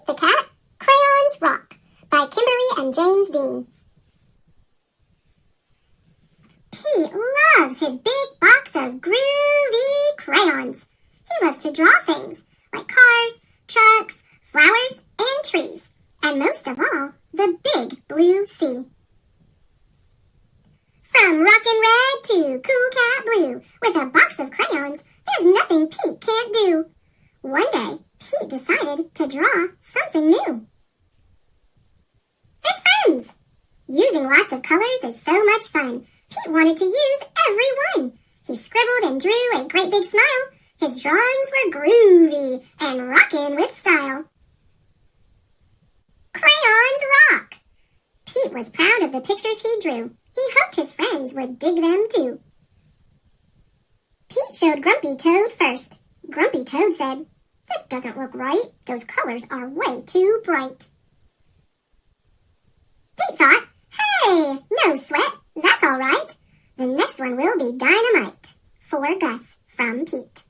Pete the Cat, Crayons Rock by Kimberly and James Dean. Pete loves his big box of groovy crayons. He loves to draw things like cars, trucks, flowers, and trees, and most of all, the big blue sea. From rockin' red to cool cat blue, with a box of crayons, there's nothing Pete can't do. One day, Pete decided to draw something new. His friends! Using lots of colors is so much fun. Pete wanted to use every one. He scribbled and drew a great big smile. His drawings were groovy and rockin' with style. Crayons rock! Pete was proud of the pictures he drew. He hoped his friends would dig them too. Pete showed Grumpy Toad first. Grumpy Toad said, "This doesn't look right. Those colors are way too bright." Pete thought, "Hey, no sweat. That's all right. The next one will be dynamite." For Gus from Pete.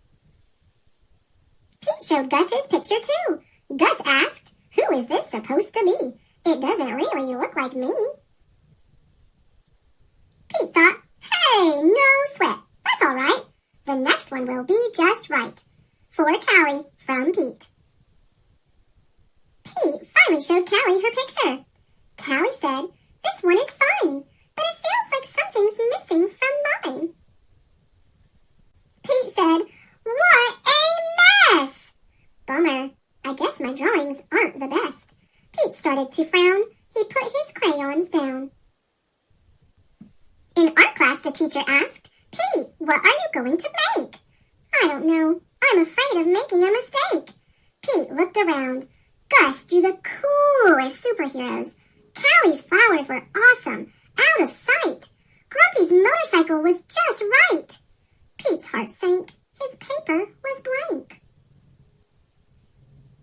Pete showed Gus his picture too. Gus asked, "Who is this supposed to be? It doesn't really look like me." Pete thought, "Hey, no sweat. That's all right. The next one will be just right." For Callie from Pete. Pete finally showed Callie her picture. Callie said, "This one is fine, but it feels like something's missing from mine." Pete said, "What a mess!" Bummer. I guess my drawings aren't the best. Pete started to frown. He put his crayons down. In art class, the teacher asked, "Pete, what are you going to make?" "I don't know. I'm afraid of making a mistake." Pete looked around. Gus drew the coolest superheroes. Callie's flowers were awesome, out of sight. Grumpy's motorcycle was just right. Pete's heart sank. His paper was blank.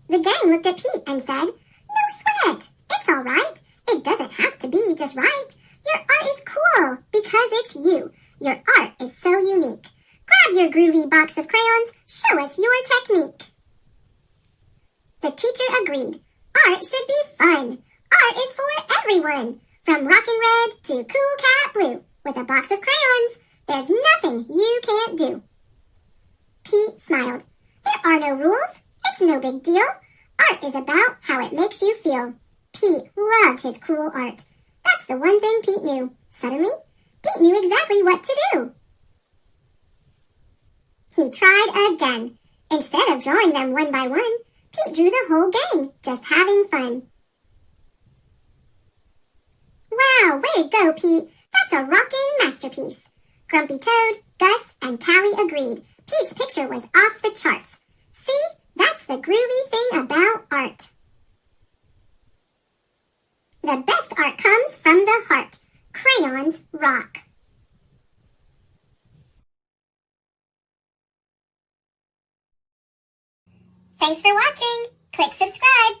The gang looked at Pete and said, "No sweat. It's all right. It doesn't have to be just right. Your art is cool because it's you. Your art is so unique. Grab your groovy box of crayons. Show us your technique." The teacher agreed. Art should be fun. Art is for everyone. From rockin' red to cool cat blue. With a box of crayons, there's nothing you can't do. Pete smiled. There are no rules. It's no big deal. Art is about how it makes you feel. Pete loved his cool art. That's the one thing Pete knew. Suddenly, Pete knew exactly what to do. He tried again. Instead of drawing them one by one, Pete drew the whole gang, just having fun. Wow, way to go, Pete. That's a rockin' masterpiece. Grumpy Toad, Gus, and Callie agreed. Pete's picture was off the charts. See, that's the groovy thing about art. The best art comes from the heart. Crayons rock. Thanks for watching. Click subscribe